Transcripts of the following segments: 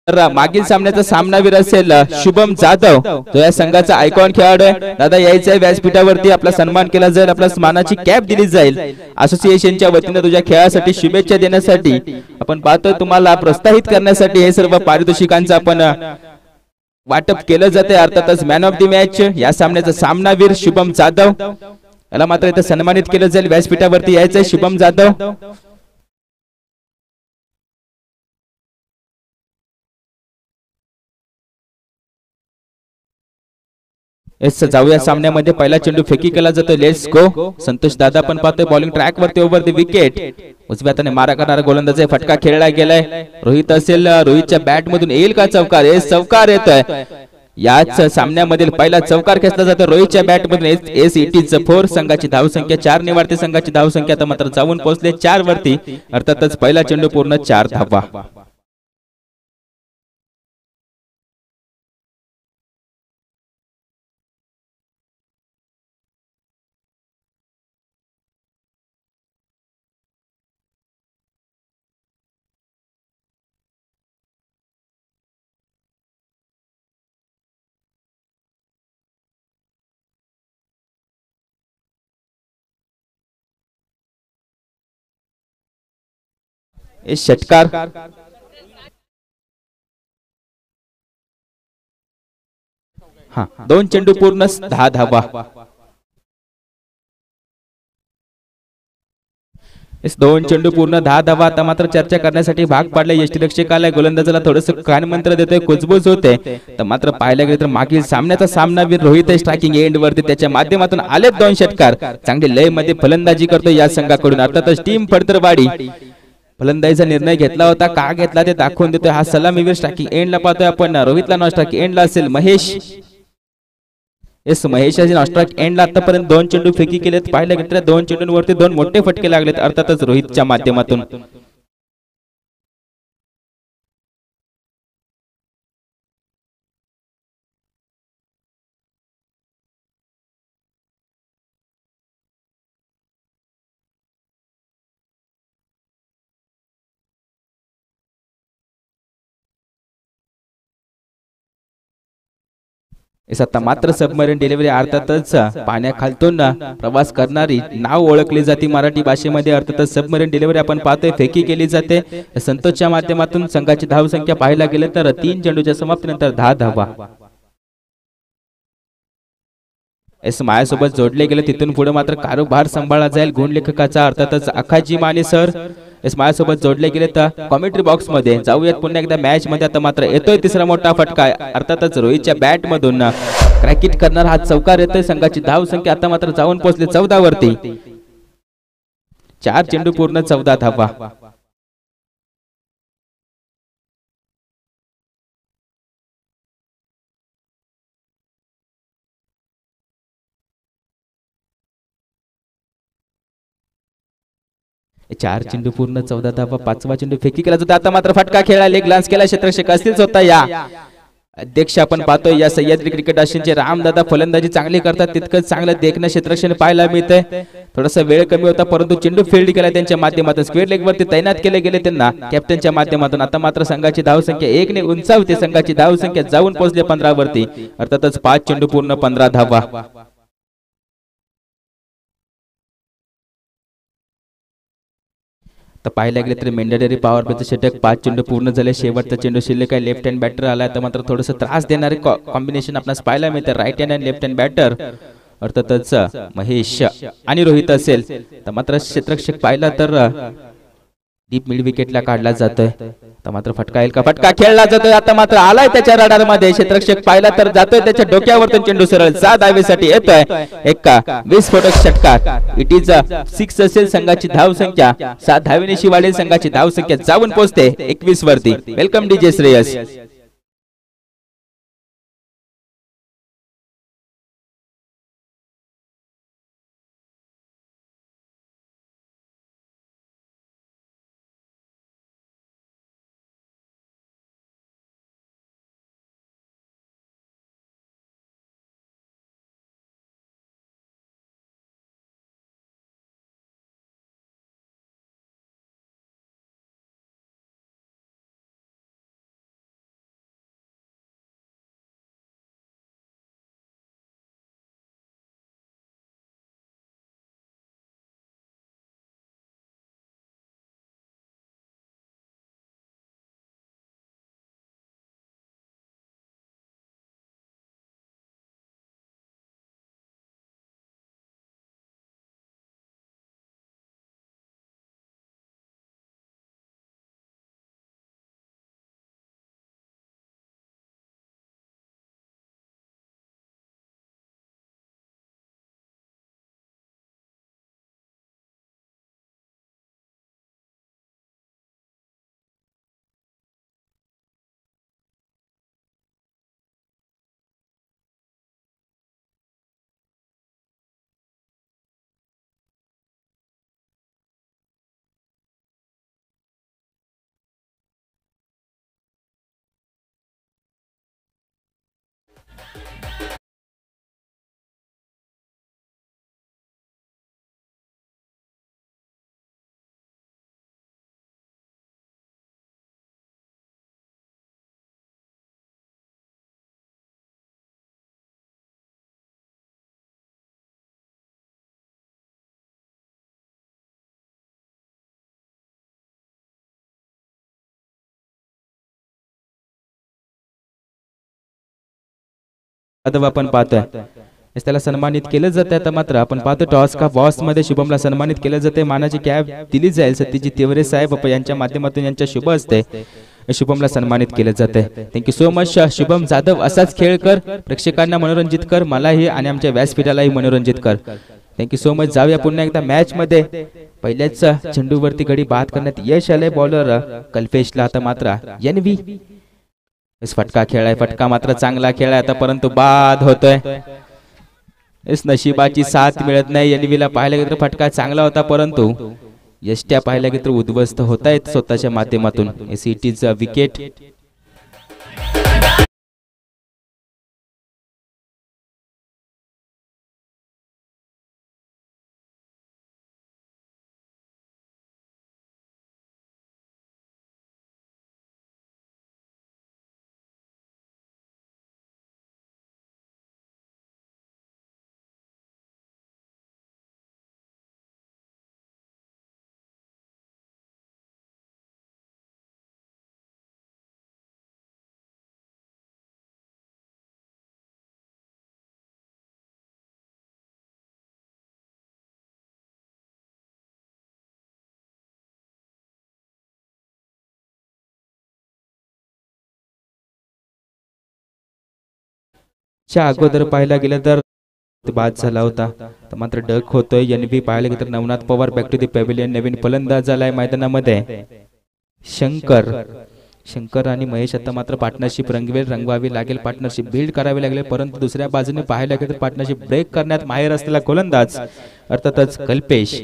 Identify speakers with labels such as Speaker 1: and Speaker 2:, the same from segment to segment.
Speaker 1: तर मागील सामन्याचा सामनावीर असेल शुभम जाधव, जो या संघाचा आयकॉन खेळाडू आहे. दादा यायचा व्यासपीठावरती आपला सन्मान केला जाईल, आपला मानाची कॅप दिली जाईल. असोसिएशनच्या वतीने तुझ्या खेळासाठी शुभेच्छा देण्यासाठी आपण पाहतोय, तुम्हाला प्रोत्साहित करण्यासाठी हे सर्व पारितोषिकांचं आपण वाटप केलं जाते. अर्थातच मॅन ऑफ द मॅच या सामन्याचा सामनावीर शुभम जाधव, याला मात्र इथे सन्मानित केलं जाईल. व्यासपीठावरती यायचंय शुभम जाधव. एस जाऊया सामन्यामध्ये. पहिला चेंडू फेकी केला जातो. Let's go. संतोष दादा पण पाहतोय बॉलिंग ट्रॅक वरती ओव्हर द विकेट. उजव्या हाताने मारा करणारा गोलंदाज फटका खेळला गेलाय. रोहित असेल, रोहितच्या बॅट मधून येईल का चौकार? चौकार येतोय. याच सामन्यामधील पहिला चौकार खेचला जातो रोहितच्या बॅट मधून. एस 4 संघाची धावसंख्या 4 ने वाढते. संघाची धावसंख्या आता मात्र जाऊन पोहोचले 4 वरती. अर्थातच पहिला चेंडू पूर्ण 4 धावा. षटकार हा 2 चेंडू पूर्ण 10 धावा. इस 2 चेंडू पूर्ण 10 धावा. आता मात्र चर्चा करण्यासाठी भाग पाडले यष्टीरक्षकाला. गोलंदाजाला थोडस कानमंत्र देतोय, कुजबूज होते. तर मात्र पाहायला गेले तर मागील सामन्याचा सामनावीर रोहित स्ट्रायकिंग एंड वरती त्याच्या माध्यमातून आले 2 षटकार. चांगली लय मध्ये फलंदाजी करतो या संघाकडून. अर्थातच टीम फडतरवाडी फलंदाजीचा निर्णय घेतला होता, का घेतला ते दाखवून देतोय. हा सलामीवीर स्ट्रायकिंग एंडला पाहतोय आपण. रोहितला नॉन स्ट्रायकिंग एंडला असेल महेश. महेश नॉन स्ट्रायकिंग एंडला आतापर्यंत 2 चेंडू फेकी केलेत. पाहिलं गेलं 2 चेंडूंवरती 2 मोठे फटके लागलेत अर्थातच रोहितच्या माध्यमातून. आता मात्र सबमरीन डिलिव्हरी अर्थातच पाण्याखालतून प्रवास करणारी नाव ओळखली जाते मराठी भाषेमध्ये. अर्थातच सबमरीन डिलिव्हरी आपण पाहतोय फेकी केली जाते. संतोषच्या माध्यमातून संघाची धावसंख्या पाहायला गेले तर 3 चेंडूच्या समाप्तीनंतर 10 धावा. माझ्यासोबत जोडले गेले तिथून पुढे मात्र कारभार सांभाळला जाईल गुणलेखकाचा. अर्थातच अखाजी माने सर माझ्यासोबत जोडले गेले तर कॉमेंट्री बॉक्स मध्ये. जाऊयात पुन्हा एकदा मॅच मध्ये. आता मात्र येतोय तिसरा मोठा फटका. अर्थातच रोहितच्या बॅट मधून क्रॅकिट करणार हा चौकार येतोय. संघाची धावसंख्या आता मात्र जाऊन पोहोचली 14 वरती. 4 चेंडू पूर्ण 14 धावा. चार चेंडू पूर्ण 14 धावा. 5वा चेंडू फेकी केला जातो. आता मात्र फटका खेळला. लेग ग्लान्स केला. क्षेत्ररक्षक असतीलच होता या अध्यक्ष. आपण पाहतोय या सह्याद्री क्रिकेट असोसिएशनचे रामदादा फलंदाजी चांगली करतात, तितकंच चांगलं देखणं क्षेत्ररक्षण पाहायला मिळतंय. थोडासा वेळ कमी होता परंतु चेंडू फील्ड केला त्यांच्या माध्यमातून. स्क्वेअर लेग वरती तैनात केले गेले त्यांना कॅप्टनच्या माध्यमातून. आता मात्र संघाची धावसंख्या 1 ने उंचावते. संघाची धावसंख्या जाऊन पोहोचले 15 वरती. अर्थातच 5 चेंडू पूर्ण 15 धावा. तर पाहायला गेले तर मेंढाडेरी पॉवर प्लेचं षटक. 5 चेंडू पूर्ण झाले. शेवटचा चेंडू शिल्लक आहे. लेफ्ट हँड बॅटर आला तर मात्र थोडंसं त्रास देणारे कॉम्बिनेशन आपल्याला पाहायला मिळतं. राईट हँड आणि लेफ्ट हँड बॅटर अर्थातच महेश आणि रोहित असेल तर मात्र क्षेत्ररक्षक पाहिला तर डीप मिड विकेटला काढला जातोय. तर मात्र फटका येईल का? फटका खेळला जातोय. आता मात्र आलाय त्याच्या रडार मध्ये. क्षेत्ररक्षक पाहिला तर जातोय त्याच्या डोक्यावरतून चेंडू सरळ 7 धावेसाठी येतोय. एका विस्फोटक षटकार. इट इज 6 असेल संघाची धावसंख्या. 7 धावेनिशी वाढेल संघाची धावसंख्या. जाऊन पोहोचते 21 वरती. Welcome DJ Shreyas. जाधव आपण पाहतोय त्याला सन्मानित केलं जाते. आता मात्र आपण पाहतो टॉस का बॉस मध्ये शुभमला सन्मानित केलं जाते. मानाची कॅप दिली जाईल सत्यजित तिवरे साहेब यांच्या माध्यमातून यांच्या शुभ असते शुभमला सन्मानित केले जाते. Thank you so much Shubham Jadhav. असाच खेळ कर, प्रेक्षकांना मनोरंजित कर, मलाही आणि आमच्या व्यासपीठालाही मनोरंजित कर. Thank you so much. जाऊया पुन्हा एकदा मॅच मध्ये. पहिल्याच चेंडूवरती गडी बाद करण्यात यश आले बॉलर कल्पेशला. आता मात्र एनव्ही फटका खेळाय, फटका मात्र चांगला खेळाय आता, परंतु बाद होतोय. इस नशिबाची साथ मिळत नाही. एनव्हीला पाहायला गेलं तर फटका चांगला होता, परंतु यष्ट्या पाहायला गेलं तर उद्ध्वस्त होत आहेत स्वतःच्या माध्यमातून. It is a wicket. च्या अगोदर पाहायला गेलं तर बाद झाला होता, तर मात्र डक होतोय. एनव्ही पाहायला गेलं तर Navnath Pawar back to the pavilion. नवीन फलंदाज झालाय मैदानामध्ये शंकर. शंकर आणि महेश आता मात्र पार्टनरशिप रंगवावी लागेल, पार्टनरशिप बिल्ड करावी लागेल, परंतु दुसऱ्या बाजूने पाहायला गेलं तर पार्टनरशिप ब्रेक करण्यात माहेर असलेला गोलंदाज अर्थातच कल्पेश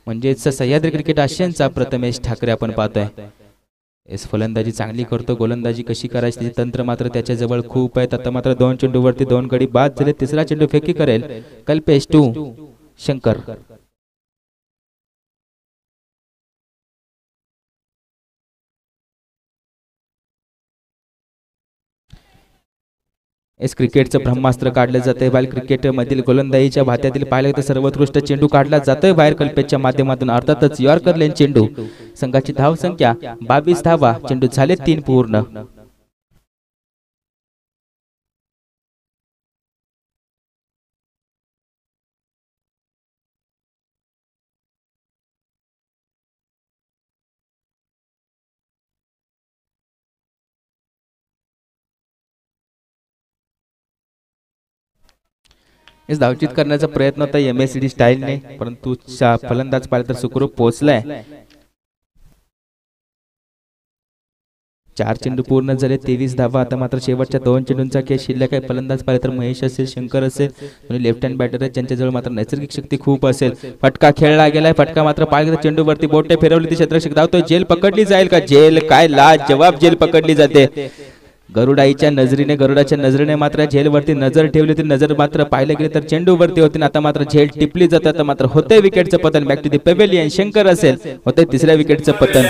Speaker 1: म्हणजेच सह्याद्री क्रिकेट आशियनचा प्रथमेश ठाकरे आपण पाहतोय. फलंदाजी चांगली करतो, गोलंदाजी कशी करायची त्याचे तंत्र मात्र त्याच्या जवळ खूप आहेत. आता मात्र 2 चेंडूवरती 2 गडी बाद झाले. तिसरा चेंडू फेकी करेल कल्पेश टू शंकर. क्रिकेटचं ब्रह्मास्त्र काढलं जाते बाहेर. क्रिकेट मधील गोलंदाजीच्या भात्यातील पाहिलं तर सर्वोत्कृष्ट चेंडू काढला जातोय बाहेर कल्पेशच्या माध्यमातून. अर्थातच यॉर्कर लेन चेंडू. संघाची धाव संख्या 22 धावा. चेंडू झाले 3 पूर्ण. धावचित करण्याचा प्रयत्न होता MSD स्टाईलने, परंतु फलंदाज पाहिलं तर सुखरूप पोहोचलाय. 4 चेंडू पूर्ण झाले, 23 धावा. आता मात्र शेवटच्या 2 चेंडूंचा खेळ शिल्लक आहे. फलंदाज पाहिलं तर महेश असेल, शंकर असेल, आणि लेफ्ट हँड बॅटर आहे ज्यांच्याजवळ मात्र नैसर्गिक शक्ती खूप असेल. फटका खेळला गेलाय, फटका मात्र पाहिलं चेंडूवरती बोटे फिरवली ती क्षेत्ररक्षक धावतोय. जेल पकडली जाईल का? जेल काय लाजवाब जेल पकडली जाते. गरुडाईच्या नजरेने मात्र झेलवरती नजर ठेवली होती. नजर मात्र पाहिलं गेले तर चेंडूवरती होती. आता मात्र झेल टिपली जातात, मात्र होते विकेटचं पतन. Back to the pavilion. Shankar असेल, होते तिसऱ्या विकेटचं पतन.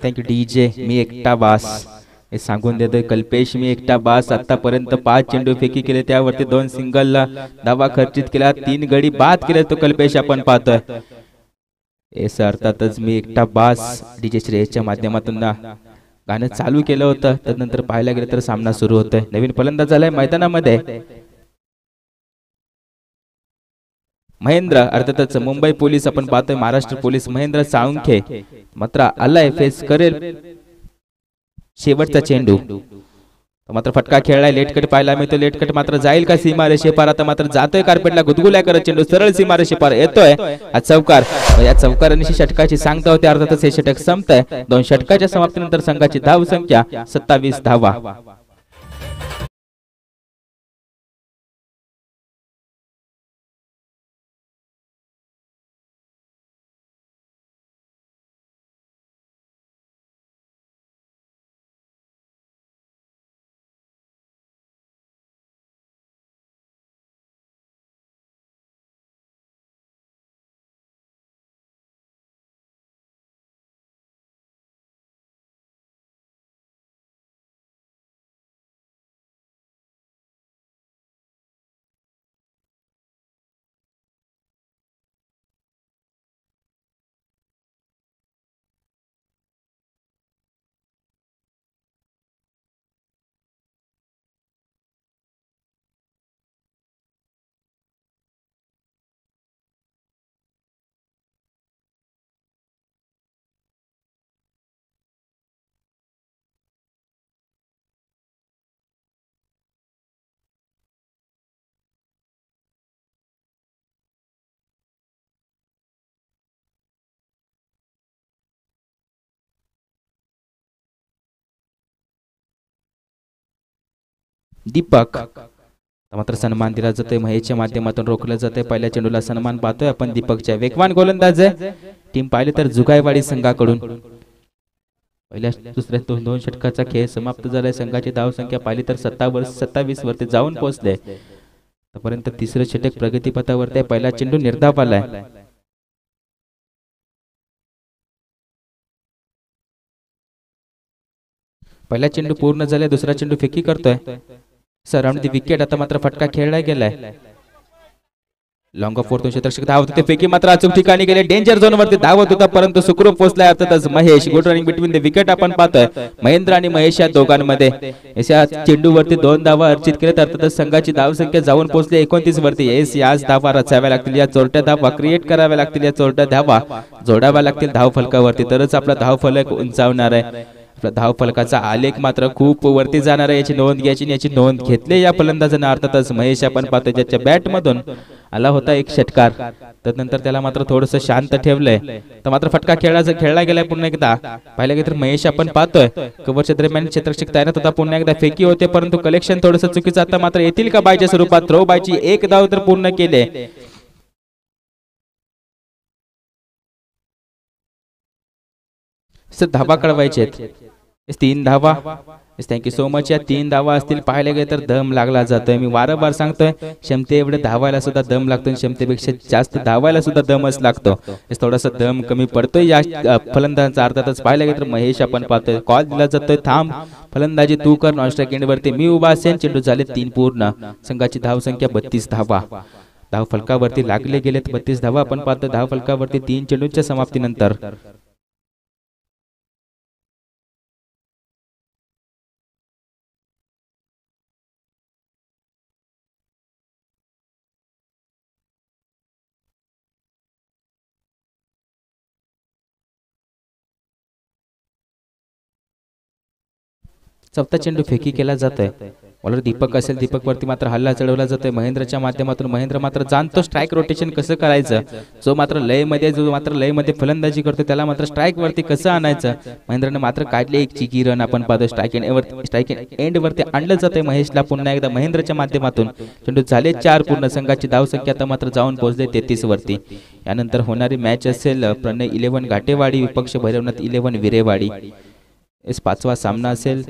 Speaker 1: Thank you DJ. मी एकटा बास हे सांगून देतोय कल्पेश. मी एकटा बास. आतापर्यंत 5 चेंडू फेकी केले, त्यावरती 2 सिंगलला धावा खर्चित केला, 3 गडी बाद केले तो कल्पेश आपण पाहतोय. अर्थातच मी एकटा बास DJ श्रेयसच्या माध्यमातून गाणं चालू केलं होतं. त्यानंतर पाहायला गेलं तर सामना सुरू होतोय. नवीन फलंदाज झालाय मैदानामध्ये महेंद्र. अर्थातच मुंबई पोलीस आपण पाहतोय, महाराष्ट्र पोलीस महेंद्र साळुंखे मात्र आलाय. फेस करेल शेवटचा चेंडू. मात्र फटका खेळलाय. लेटकट पाहायला मिळतो. लेटकट मात्र जाईल का सीमारेषे पार? आता मात्र जातोय कार्पेटला, गुदगुल्या करत चेंडू सरळ सीमारेषे पार येतोय. हा चौकार. या चौकारांशी षटकाची सांगता होते. अर्थातच हे षटक संपतंय. 2 षटकाच्या समाप्तीनंतर संघाची धाव संख्या 27 धावा. दीपक. मात्र सन्मान दिला जातोय महेशच्या माध्यमातून रोखलं जातंय. पहिल्या चेंडूला सन्मान पाहतोय आपण दीपकच्या. वेगवान गोलंदाज आहे टीम पाहिली तर जुगायवाडी संघाकडून. पहिल्या दुसऱ्या दोन षटकाचा खेळ समाप्त झालाय. संघाची धावसंख्या पाहिली तर 27 वरती जाऊन पोहोचले. आतापर्यंत तिसरं षटक प्रगतीपथावरती आहे. पहिला चेंडू निर्धाव आलाय. पहिला चेंडू पूर्ण झालाय. दुसरा चेंडू फेकी करतोय सराउंड दी विकेट. आता मात्र फटका खेळला गेलाय. लॉंग ऑफ फोर्थ क्षेत्ररक्षक धावत होते. फेकी मात्र अचूक ठिकाणी गेले. डेंजर झोन वरती धावत होता परंतु सुखरूप पोहोचलाय अर्थातच Mahesh. Good running between the wicket आपण पाहतोय. महेंद्र आणि महेश या दोघांमध्ये या चेंडूवरती 2 धावा अर्जित केल्यात. अर्थातच संघाची धावसंख्या जाऊन पोहोचली 29 वरती. याच धावा रचाव्या लागतील. या चोरट्या धावा क्रिएट कराव्या लागतील. या चोरट्या धावा जोडाव्या लागतील धाव फलकावरती तरच आपला धाव फलक उंचावणार आहे. धाव फलकाचा आलेख मात्र खूप वरती जाणार आहे याची नोंद घ्यायची. याची नोंद घेतली या फलंदाजाने. अर्थातच महेश आपण पाहतोय ज्याच्या बॅट मधून आला होता एक षटकार. त्यानंतर त्याला मात्र थोडस शांत ठेवलंय. तर मात्र फटका खेळला गेलाय पुन्हा एकदा. पाहिलं की तर महेश आपण पाहतोय कव्हरच्या दरम्यान क्षेत्ररक्षक तैनात होता. पुन्हा एकदा फेकी होते परंतु कलेक्शन थोडस चुकीचं. आता मात्र येतील का बायच्या स्वरूपात थ्रो बायची. एक धाव तर पूर्ण केले. धावा कळवायचे 3 धावा. Thank you so much. या 3 धावा असतील. पाहायला गेले तर दम लागला जातोय. मी वारंवार सांगतोय क्षमते एवढे धावायला सुद्धा दम लागतो. क्षमतेपेक्षा जास्त धावायला सुद्धा दमच लागतो. थोडासा दम कमी पडतोय या फलंदाजांचा. अर्थातच पाहायला गेले तर महेश आपण पाहतोय कॉल दिला जातोय थांब फलंदाजी तू कर. नॉन स्ट्राइक एंड वरती मी उभा असेल. चेंडू झाले 3 पूर्ण. संघाची धावसंख्या 32 धावा. धाव फलकावरती लागले गेलेत 32 धावा आपण पाहतोय धाव फलकावरती 3 चेंडूंच्या समाप्तीनंतर. चौथा चेंडू फेकी केला जातोय. बॉलर दीपक असेल. दीपक वरती मात्र हल्ला चढवला जातोय महेंद्रच्या माध्यमातून. महेंद्र मात्र जाणतो स्ट्राईक रोटेशन कसं करायचं. जो मात्र लयमध्ये फलंदाजी करतो त्याला मात्र स्ट्राईक वरती कसं आणायचं. महेंद्रने मात्र काढले एक चिकी रन आपण पाहतो. स्ट्राईक एंड वरती आणलं जातंय महेशला पुन्हा एकदा महेंद्रच्या माध्यमातून. चेंडू झाले 4 पूर्ण. संघाची धावसंख्या आता मात्र जाऊन पोहोचले 33 वरती. यानंतर होणारी मॅच असेल प्रणय 11 घाटेवाडी विपक्ष भैरवनाथ 11 विरेवाडी. 5वा सामना असेल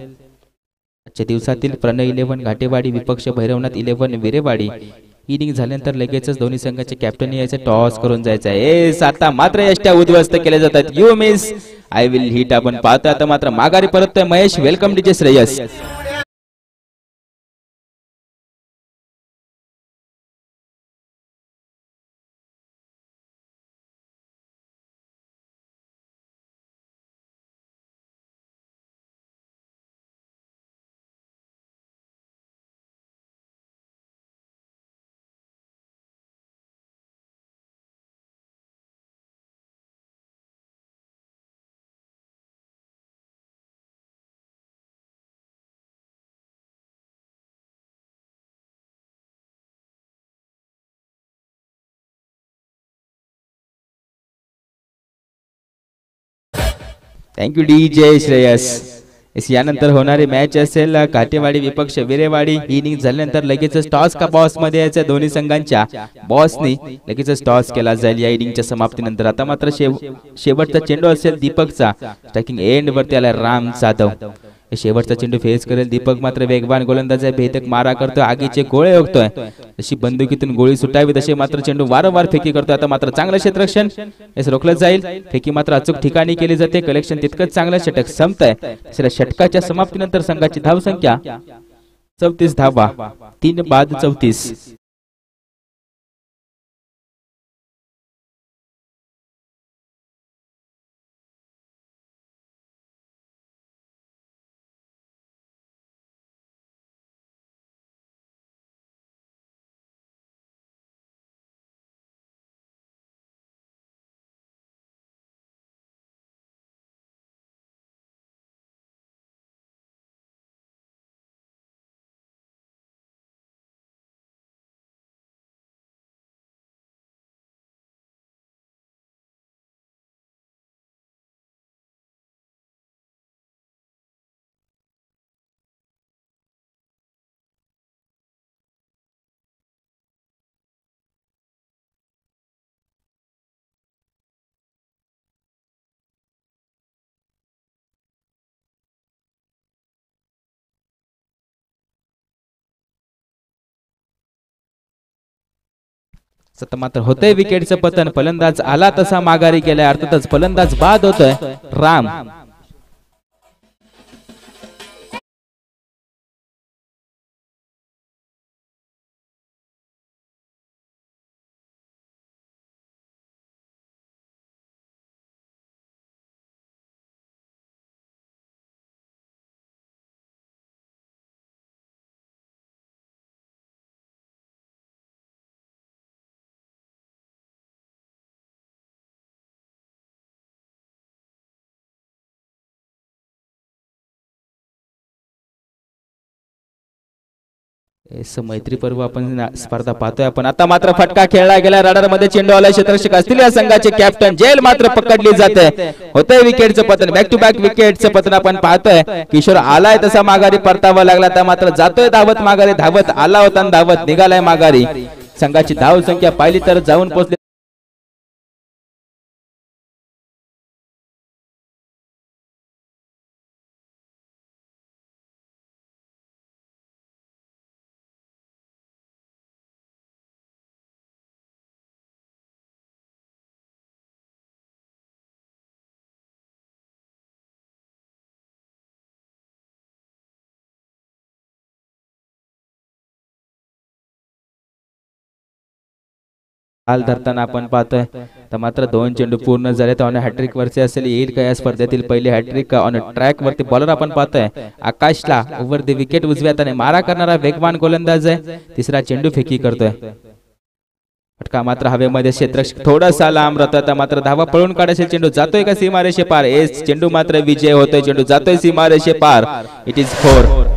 Speaker 1: आजच्या दिवसातील. प्रणय 11 घाटेवाडी विपक्ष भैरवनाथ 11 विरेवाडी. इनिंग झाल्यानंतर लगेचच दोन्ही संघाचे कॅप्टन यायचं टॉस करून जायचं आहे. आता मात्र यष्ट्या उद्ध्वस्त केल्या जातात. You miss I will hit आपण पाहतोय. आता मात्र माघारी परततोय Mahesh. Welcome DJ Shreyas. Thank you DJ Shreyas. यानंतर होणारी मॅच असेल काटेवाडी विपक्ष विरेवाडी. इनिंग झाल्यानंतर लगेचच टॉस का बॉस मध्ये यायचं. दोन्ही संघांच्या बॉसनी लगेचच टॉस केला जाईल या इनिंगच्या समाप्तीनंतर. आता मात्र शेवटचा चेंडू असेल दीपकचा. स्ट्रायकिंग एंड वरती आला राम जाधव. शेवटचा चेंडू फेस करेल दीपक. मात्र वेगवान गोलंदाज आहे. भेदक मारा करतोय. आगीचे गोळे ओकतोय. जशी बंदुकीतून गोळी सुटावी तसे मात्र चेंडू वारंवार फेकी करतोय. आता मात्र चांगलं क्षेत्ररक्षण रोखलं जाईल. फेकी मात्र अचूक ठिकाणी केली जाते. कलेक्शन तितकंच चांगलं. षटक संपतंय. दुसऱ्या षटकाच्या समाप्तीनंतर संघाची धावसंख्या 34 धावा. 3 बाद 34. सतत मात्र होतंय विकेटचं पतन, फलंदाज आला तसा माघारी गेलाय, अर्थातच फलंदाज बाद होतोय राम. मैत्री पर्व आपण स्पर्धा पाहतोय आपण. आता मात्र फटका खेळला गेला, रडार मध्ये चेंडू आला, क्षेत्ररक्षक असतील या संघाचे कॅप्टन जेल मात्र पकडली जाते, होतंय विकेटचं पतन, बॅक टू बॅक विकेटचं पतन आपण पाहतोय. किशोर आलाय तसा माघारी परतावा लागला, तर मात्र जातोय धावत माघारी, धावत आला होता आणि धावत निघालाय माघारी. संघाची धाव संख्या पाहिली तर जाऊन पोहोचली हाल धरताना आपण पाहतोय. तर मात्र 2 चेंडू पूर्ण झाले, तर हॅट्रिक वरती असेल, येईल का या स्पर्धेतील पहिले हॅट्रिक ऑन ट्रॅक वरती. बॉलर आपण पाहतोय आकाशला, ओव्हर द विकेट उजव्या हाताने मारा करणारा वेगवान गोलंदाज आहे, तिसरा चेंडू फेकी करतोय. फटका मात्र हवेमध्ये, क्षेत्ररक्षक थोडासा लांब राहतोय, तर मात्र धावा पळून काढायचे, चेंडू जातोय का सीमारेषे पार, चेंडू मात्र विजय होतोय, चेंडू जातोय सीमारेषे पार, इट इज 4.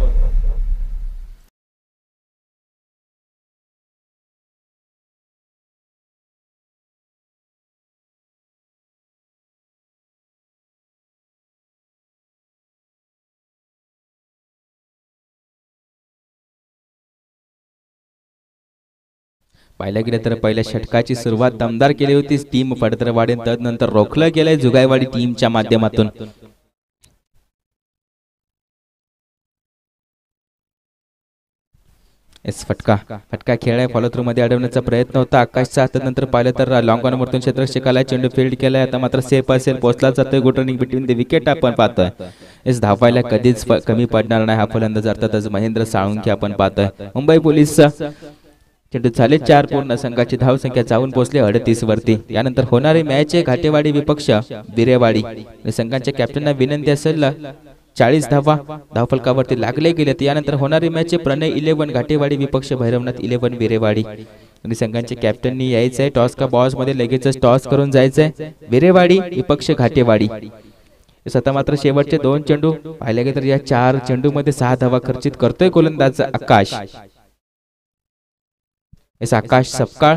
Speaker 1: पाहिलं गेलं तर पहिल्या षटकाची सुरुवात दमदार केली होती टीम पडतरवाडी, तदनंतर रोखलं गेलंय जुगायवाडी टीमच्या माध्यमातून. फटका खेळाय फॉलो थ्रू मध्ये अडवण्याचा प्रयत्न होता आकाशचा, तदनंतर पाहिलं तर लॉंग ऑन वरतून क्षेत्ररक्षकाला चेंडू फील्ड केलाय, आता मात्र सेफ असेल, पोहोचला जातोय good running between the wicket आपण पाहतोय. धावायला कधीच कमी पडणार नाही हा फलंदाज, अर्थातच महेंद्र साळुंखे आपण पाहतोय. मुंबई पोलीस चेंडू झाले 4 पूर्ण, संघाची धाव संख्या जाऊन पोहोचले 38 वरती. यानंतर होणारी मॅच आहे घाटेवाडी विपक्ष बिरेवाडी, संघाच्या कॅप्टनना विनंती असेल 40 धावा धावफलकावरती लागले गेले. यानंतर होणारी मॅच प्रणय 11 घाटेवाडी विपक्ष भैरवनाथ 11 बिरेवाडी, आणि संघाच्या कॅप्टननी यायचंय टॉस का बॉस मध्ये लगेचच टॉस करून जायचंय. बिरेवाडी विपक्ष घाटेवाडी. स्वतः मात्र शेवटचे 2 चेंडू पाहिले गेले तर या 4 चेंडू मध्ये 6 धावा खर्चित करतोय गोलंदाज आकाश. आकाश सपकाळ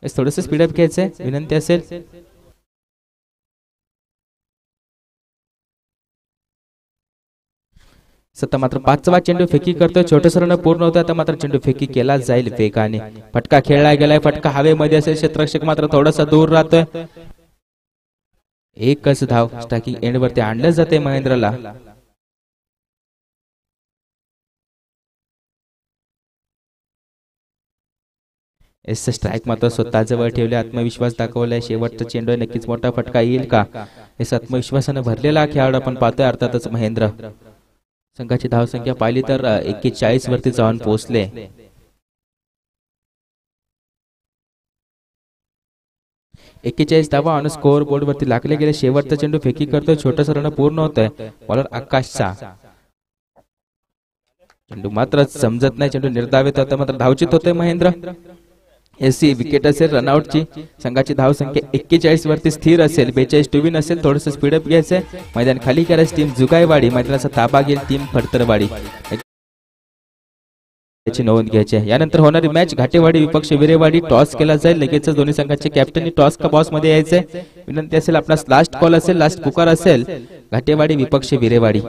Speaker 1: थोडस स्पीडअप घ्यायचंय विनंती असेल. सत्ता मात्र 5वा चेंडू फेकी करतोय, छोटस रन पूर्ण होतं, आता मात्र चेंडू फेकी केला जाईल वेगाने. फटका खेळला गेलाय, फटका हवेमध्ये असेल, क्षेत्ररक्षक मात्र थोडासा दूर राहतोय. एकच धाव स्ट्रायकिंग एंड वरती आणलं जाते महेंद्रला. स्ट्राईक मात्र स्वतः जवळ ठेवले, आत्मविश्वास दाखवलाय, शेवटचा चेंडू नक्कीच मोठा फटका येईल का, हे आत्मविश्वासाने भरलेला खेळाडू आपण पाहतोय, अर्थातच महेंद्र. संघाची धाव संख्या पाहिली तर 41 वरती जाऊन पोहोचले. धावा ऑन स्कोअर बोर्ड वरती लागले गेले. शेवटचा चेंडू फेकी करतोय, छोटस रन पूर्ण होतंय, बॉलर आकाशचा. चेंडू मात्र समजत नाही, चेंडू निर्धावित होता, मात्र धावचित होते महेंद्र. एसी विकेट असेल रनआउटची, संघाची धाव संख्या 41 वरती स्थिर असेल, 42 टू विन असेल, थोडंसं स्पीडअप घ्यायचंय. मैदान खाली करायचं टीम जुगायवाडी, मैदानाचा ताबा घेईल टीम फडतरवाडी, याची नोंद घ्यायची आहे. यानंतर होणारी मॅच घाटेवाडी विपक्ष विरेवाडी, टॉस केला जाईल लगेच, दोन्ही संघाचे कॅप्टननी टॉस का बॉस मध्ये यायचंय विनंती असेल. आपला लास्ट कॉल असेल, लास्ट पुकार असेल, घाटेवाडी विपक्ष विरेवाडी.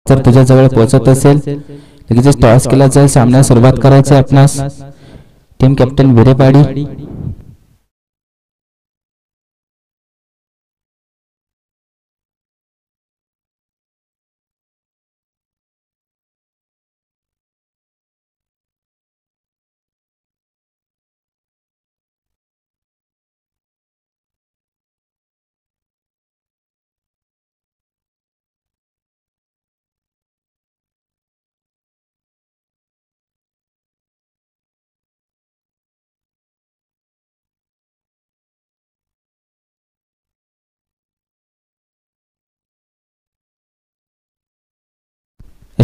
Speaker 1: जर तुझ्या जवळ पोहोचत असेल लगेच टॉस केला जाईल. सामन्याला सुरुवात करायची आपणास. Team captain विरेपाडी.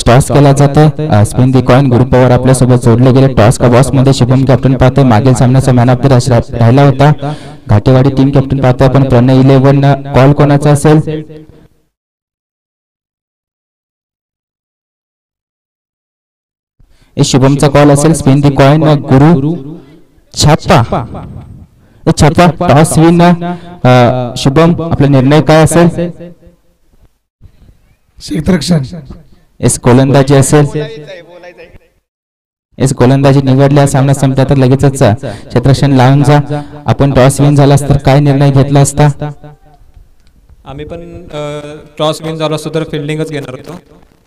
Speaker 1: टॉस केला जातो. स्पिन दी कॉइन ग्रुपवर आपल्यासोबत जोडले गेले. टॉस का बॉस मध्ये शुभम कॅप्टन पाहतोय. मागील सामन्याचा मॅन ऑफ द मॅच राहिला होता. घाटेवाडी टीम कॅप्टन पाहतोय आपण. प्रणय 11 कॉल कोणाचा असेल? शुभमचा कॉल असेल. स्पिन दी कॉइन गुरु छापा. छापा टॉस विन. शुभम आपला निर्णय काय असेल?
Speaker 2: क्षेत्ररक्षण.
Speaker 1: एस गोलंदाजी असेल. एस गोलंदाजी निवडल्या. सामना संपला तर लगेचच क्षेत्ररक्षण लावून जा. आपण टॉस विन झालास तर काय निर्णय घेतला असता?
Speaker 3: आम्ही पण टॉस विन झालो असतो तर फिल्डिंगच घेणार होतो,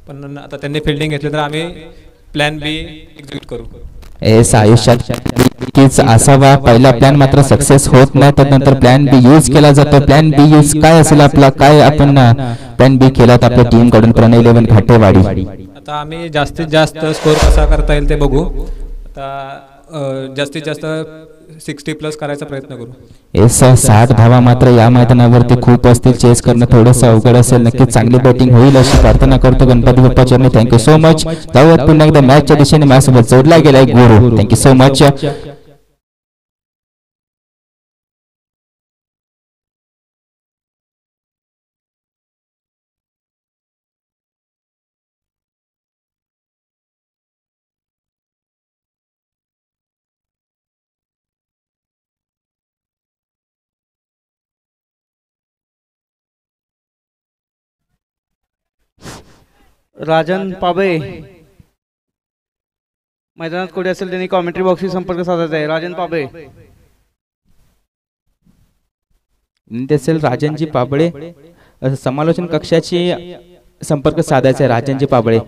Speaker 3: पण आता त्यांनी फिल्डिंग घेतली तर आम्ही प्लॅन बी एक्झिक्यूट करू.
Speaker 1: एस आयुष्यात नक्कीच असावा. पहिला प्लॅन मात्र सक्सेस होत नाही तर नंतर प्लॅन बी यूज केला जातो. प्लॅन बी यूज काय असेल आपला? काय आपण प्लॅन बी केला तर आपल्या टीम कडून प्रणय 11 घाटेवाडी.
Speaker 3: आता आम्ही जास्तीत जास्त स्कोर कसा करता येईल ते बघू. आता जास्तीत जास्त 60+ करायचा प्रयत्न करू.
Speaker 1: एस 60 धावा मात्र या मैदानावरती खूप असतील. चेस करणं थोडंसं अवघड असेल. नक्कीच चांगली बॅटिंग होईल अशी प्रार्थना करतो गणपती बाप्पा चरणी. Thank you so much. धावत पुन्हा एकदा मॅचच्या दिशेने माझ्यासोबत जोडला गेलाय गुरु. Thank you so much.
Speaker 4: राजन पाबे मैदानात कोणी असेल त्यांनी कॉमेंट्री बॉक्सशी संपर्क साधायचा आहे. राजन पाबे
Speaker 1: असेल. राजनजी पाबळे समालोचन कक्षाची संपर्क साधायचा आहे. राजनजी पाबळे.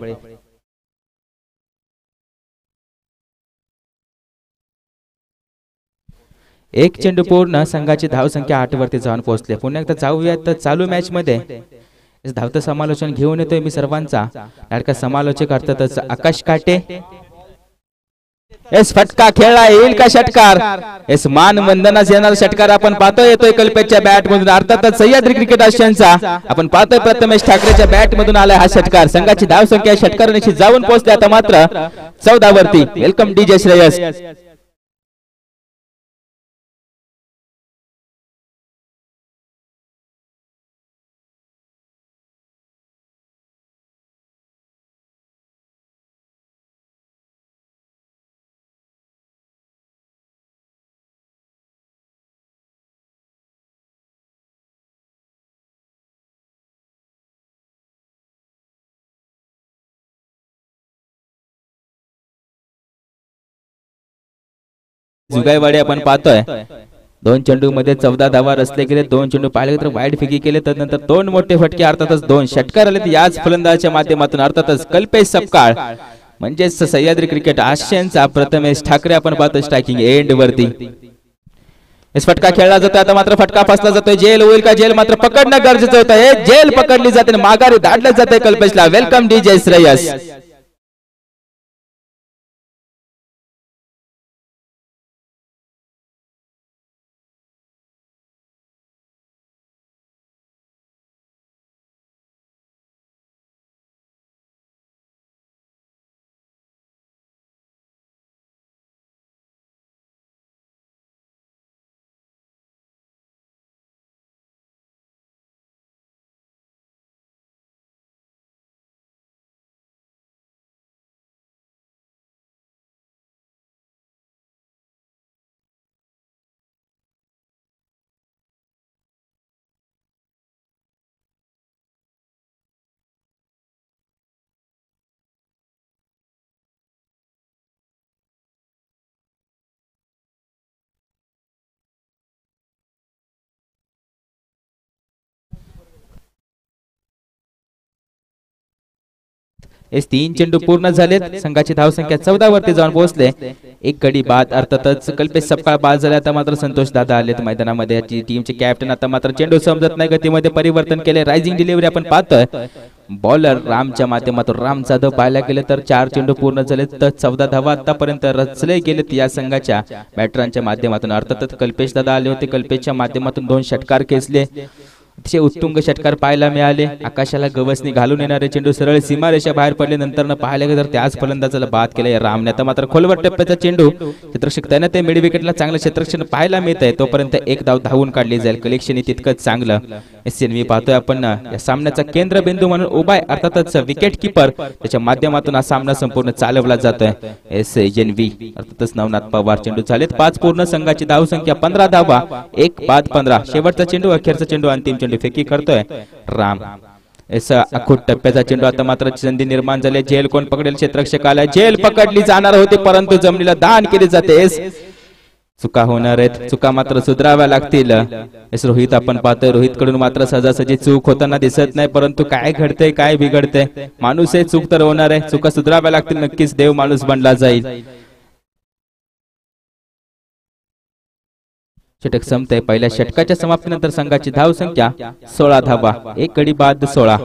Speaker 1: एक चेंडू पूर्ण. संघाची धावसंख्या 8 वरती जाऊन पोहोचले. पुन्हा एकदा जाऊयात चालू मॅच मध्ये. धावतं समालोचन घेऊन येतोय मी सर्वांचा लाडका समालोचक अर्थातच आकाश काटे. एस फटका खेळला. येईल का षटकार? एस मान वंदनास येणारा षटकार आपण पाहतोय. येतोय कल्पेशच्या बॅट मधून. अर्थातच सह्याद्री क्रिकेट आशियांचा आपण पाहतोय प्रथमेश ठाकरेच्या बॅट मधून आलाय हा षटकार. संघाची धावसंख्या षटकारांशी जाऊन पोहोचली आता मात्र 14 वरती. Welcome DJ Shreyas. जुगाईवाडी आपण पाहतोय. 2 चेंडू मध्ये 14 धावा रचले गेले. 2 चेंडू पाहिले तर वाईड फेकी केले. त्यानंतर 2 मोठे फटके अर्थातच 2 षटकार आले. याच फलंदाजाच्या माध्यमातून अर्थातच कल्पेश सपकाळ म्हणजेच सह्याद्री क्रिकेट आशियांचा प्रथमेश ठाकरे आपण पाहतो स्ट्रायकिंग एंड वरती. इस फटका खेळला जातोय आता मात्र फटका फसला जातोय. जेल होईल का? जेल मात्र पकडणं गरजेचं होतं. जेल पकडली जाते. माघारी धाडलं जाते कल्पेशला. Welcome DJ Shreyas. एस 3 चेंडू पूर्ण झालेत, संघाची धावसंख्या 14 वरती जाऊन पोहोचले. एक गडी बाद, अर्थातच कल्पेश सपकाळ बाद झाले. आता मात्र संतोष दादा आलेत मैदानामध्ये, टीमचे कॅप्टन. आता मात्र चेंडू समजत नाही, गतीमध्ये परिवर्तन केले. रायझिंग डिलिव्हरी आपण पाहतोय बॉलर रामच्या माध्यमातून. राम जाधव पाहायला गेले तर 4 चेंडू पूर्ण झाले तर 14 धावा आतापर्यंत रचले गेलेत या संघाच्या बॅटरांच्या माध्यमातून. अर्थातच कल्पेश दादा आले होते, कल्पेशच्या माध्यमातून 2 षटकार खेचले. अतिशय उत्तुंग षटकार पाहायला मिळाले. आकाशाला गवसणी घालून येणारे चेंडू सरळ सीमारेषा बाहेर पडले. नंतर पाहायला गेलं तर त्याच फलंदाजाला बाद केले रामने. आता मात्र खोलवर टप्प्याचा चेंडू क्षेत्ररक्षक त्याने ते मिड विकेटला चांगलं क्षेत्ररक्षण पाहायला मिळत आहे. तोपर्यंत एक धाव धावून काढली जाईल. कलेक्शन तितकंच चांगलं. SNV पाहतोय आपण या सामन्याचा केंद्रबिंदू म्हणून उभा आहे. अर्थातच विकेट किपर त्याच्या माध्यमातून हा सामना संपूर्ण चालवला जातोय. SNV अर्थातच नवनाथ पवार. चेंडू झालेत 5 पूर्ण, संघाची धावसंख्या 15 धावा, 1 बाद 15. शेवटचा चेंडू, अखेरचा चेंडू, अंतिम चेंडू फेकी करतोय राम. अखूट टप्प्याचा चेंडू. आता मात्र संधी निर्माण झाली. झेल कोण पकडेल? क्षेत्ररक्षकाला झेल पकडली जाणार होती परंतु जमिनीला दान केली जाते. चुका होणार आहेत, चुका मात्र सुधाराव्या लागतील. रोहित आपण पाहतोय, रोहित कडून मात्र सहजासहजी चूक होताना दिसत नाही. परंतु काय घडतंय, काय बिघडतंय? माणूस आहे, चूक तर होणार आहे. चुका सुधाराव्या लागतील. नक्कीच देव माणूस बनला जाईल. षटक संपते. पहिल्या षटकाच्या समाप्तीनंतर संघाची धावसंख्या 16 धावा, 1 गडी बाद 16.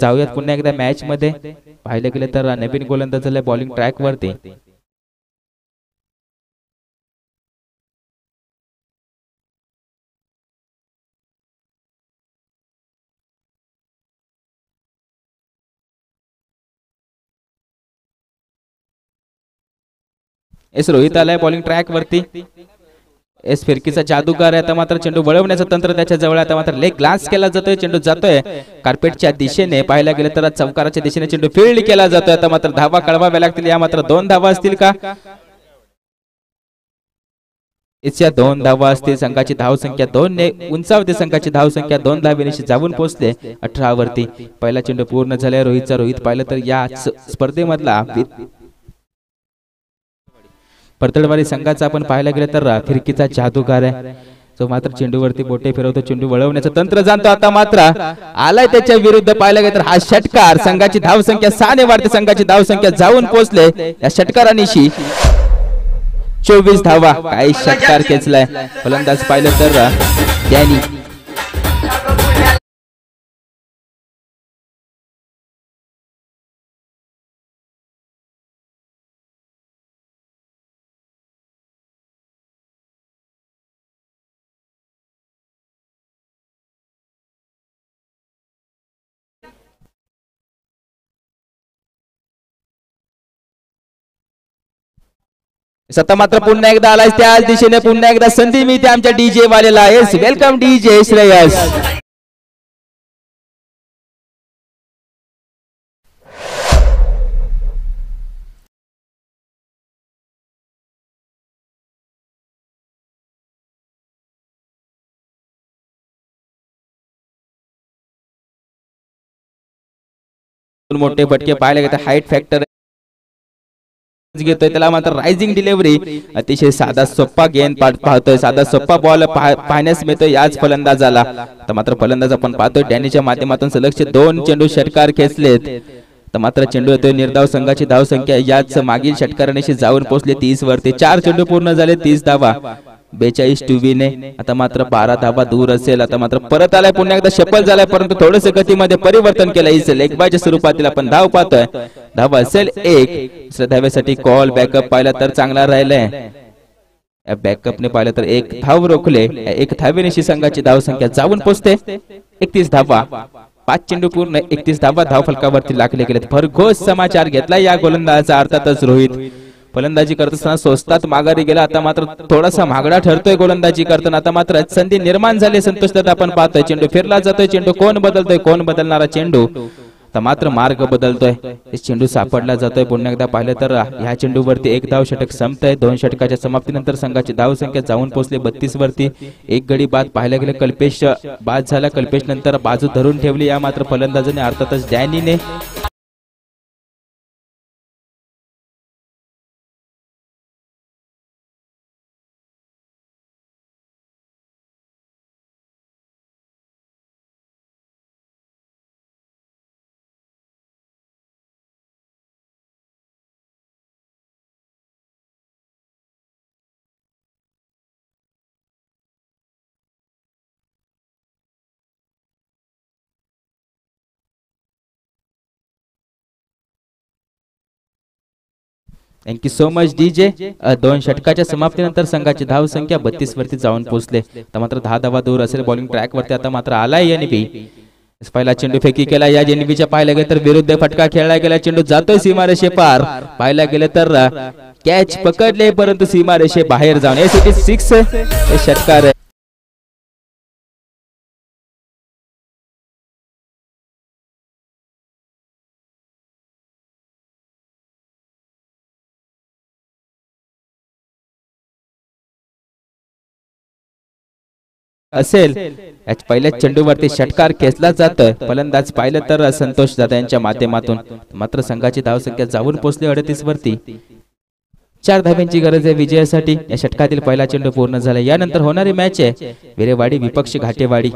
Speaker 1: जाऊयात पुन्हा एकदा मॅच मध्ये. पाहिलं गेलं तर नवीन गोलंदाज झालाय बॉलिंग ट्रॅक वरती. रोहित आलाय बॉलिंग ट्रॅक वरती. फिरकीचा जादूगार आहे. आता मात्र चेंडू वळवण्याचं तंत्र त्याच्या जवळ. आता मात्र लेग ग्लास केला जातोय. चेंडू जातोय कार्पेटच्या दिशेने. पाहायला गेलं तर चौकाराच्या दिशेने चेंडू फील्ड केला जातोय. आता मात्र धावा कळवाव्या लागतील. या मात्र 2 धावा असतील का? इथच्या 2 धावा असतील. संघाची धावसंख्या 2 ने उंचावते. संघाची धावसंख्या 2 धावेनिशी जाऊन पोहोचले 18 वरती. पहिला चेंडू पूर्ण झालाय रोहितचा. रोहित पाहिलं तर या स्पर्धेमधला परतडवाडी संघाचा आपण पाहायला गेलं तर फिरकीचा जादूगार आहे. तो मात्र चेंडूवरती बोटे फिरवतो. चेंडू वळवण्याचं तंत्र जाणतो. आता मात्र आलाय त्याच्या विरुद्ध. पाहायला गेलं तर हा षटकार. संघाची धावसंख्या 6 ने वाढते. संघाची धावसंख्या जाऊन पोहोचले या षटकारानिशी 24 धावा. काही षटकार खेचलाय फलंदाज. पाहिलं तर त्यांनी आता मात्र पुन्हा एकदा आलाय त्याच दिशेने. पुन्हा एकदा संधी मिळते आमच्या DJ वालेला. Welcome DJ Shreyas. मोठे फटके पाहायला गेले. हाईट फॅक्टर घेतोय. त्याला मात्र रायझिंग डिलिव्हरी. अतिशय साधा सोप्पा गेंद पाहतोय. साधा सोप्पा बॉल पाहण्यास मिळतोय याच फलंदाजाला. तर मात्र फलंदाज आपण पाहतोय डॅनीच्या माध्यमातून सलग 2 चेंडू षटकार खेचलेत. तर मात्र चेंडू येतोय निर्धाव. संघाची धावसंख्या याच मागील षटकारानिशी जाऊन पोहोचले 30 वरती. 4 चेंडू पूर्ण झाले, 30 धावा, 42 टुवीने. आता मात्र 12 धावा दूर असेल. आता मात्र परत आलाय पुन्हा एकदा. शफल झालाय परंतु थोडंसं गतीमध्ये परिवर्तन केलं. इस लेग बायच्या स्वरूपातील आपण धाव पाहतोय. धावा असेल 1. दुसऱ्या धाव्यासाठी कॉल बॅकअप पाहिला तर चांगला राहिलाय. बॅकअपने पाहिलं तर एक धाव रोखले, एक धावेनिशी संघाची धाव संख्या जाऊन पोहोचते 31 धावा. 5 चेंडू पूर्ण 31 धावा धाव फलकावरती लागले गेले. भरघोस समाचार घेतला या गोलंदाजाचा. अर्थातच रोहित फलंदाजी करत असताना स्वस्तात माघारी गेला. आता मात्र थोडासा महागडा ठरतोय गोलंदाजी करताना. आता मात्र संधी निर्माण झाली संतोष दादा. आपण पाहतोय चेंडू फिरला जातोय. चेंडू कोण बदलतोय, कोण बदलणारा चेंडू. आता मात्र मार्ग बदलतोय. चेंडू सापडला जातोय. पुन्हा एकदा पाहिलं तर ह्या चेंडूवरती एक धाव षटक संपतंय. 2 षटकाच्या समाप्तीनंतर संघाची धाव संख्या जाऊन पोहोचली 32 वरती. एक गडी बाद पाहायला गेले कल्पेश बाद झाला. कल्पेश नंतर बाजू धरून ठेवली या मात्र फलंदाजाने अर्थातच डॅनीने. Thank you so much DJ. 2 षटकाच्या समाप्तीनंतर संघाची धाव संख्या 32 वरती जाऊन पोहोचले. तर मात्र 10 धावा दूर असेल बॉलिंग ट्रॅक वरती. आता मात्र आलाय एनबी. पहिला चेंडू फेकी केला या एनबीच्या. पाहायला गेले तर विरुद्ध फटका खेळला गेला. चेंडू जातोय सीमारेषे पार. पाहायला गेले तर कॅच पकडले परंतु सीमारेषे बाहेर जाऊन यासाठी 6 हे षटकार असेल. पहिल्या चेंडूवरती षटकार खेचला जातोय. फलंदाज पाहिलं तर संतोष दादा यांच्या माध्यमातून. मात्र संघाची धावसंख्या जाऊन पोहोचली 38 वरती. 4 धाब्यांची गरज आहे विजयासाठी. या षटकातील पहिला चेंडू पूर्ण झाला. यानंतर होणारी मॅच आहे विरेवाडी विपक्ष घाटेवाडी.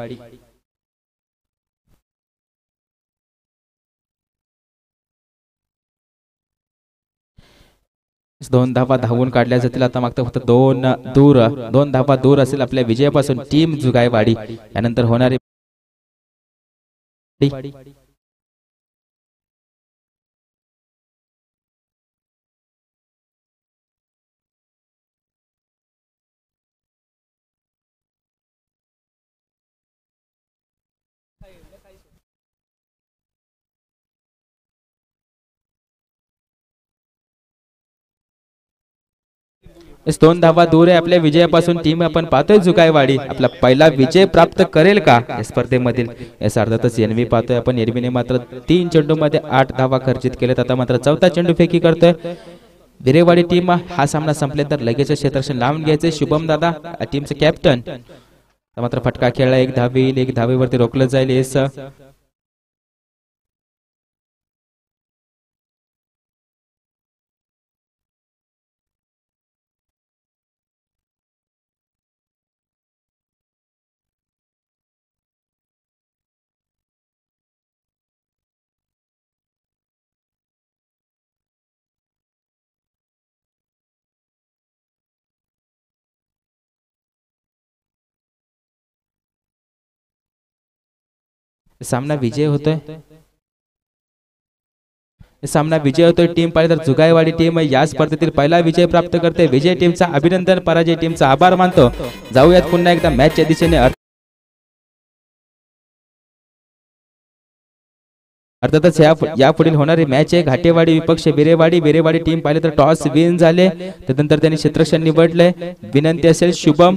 Speaker 1: 2 धावा धावून काढल्या जातील. आता मागता फक्त 2 धावा दूर असेल आपल्या विजयापासून टीम जुगायवाडी. यानंतर होणारी इस 2 धावा दूर आहे आपल्या विजयापासून टीम. आपण पाहतोय जुगायवाडी आपला पहिला विजय प्राप्त करेल का या स्पर्धेमधील. या अर्थातच एनवी पाहतोय आपण. एनवीने मात्र 3 चेंडूमध्ये 8 धावा खर्चित केल्यात. आता मात्र 4था चेंडू फेकी करतोय विरेवाडी टीम. हा सामना संपल्यानंतर लगेच क्षेत्ररक्षण लावून घ्यायचे शुभम दादा टीमचे कॅप्टन. मात्र फटका खेळला. 1 धावे येईल. 1 धावेवरती रोखलं जाईल. एस सामना विजय होतोय. सामना विजय होतोय. टीम पाहिजे तर जुगायवाडी टीम या स्पर्धेतील पहिला विजय प्राप्त करते. विजय टीमचा अभिनंदन. पराजय टीमचा आभार मानतो. जाऊयात पुन्हा एकदा मॅचच्या दिशेने. अर्थातच या पुढील होणारी मॅच आहे घाटेवाडी विपक्ष विरेवाडी. विरेवाडी टीम पाहिजे तर टॉस विन झाले. त्यानंतर त्यांनी क्षेत्ररक्षण निवडलंय. विनंती असेल शुभम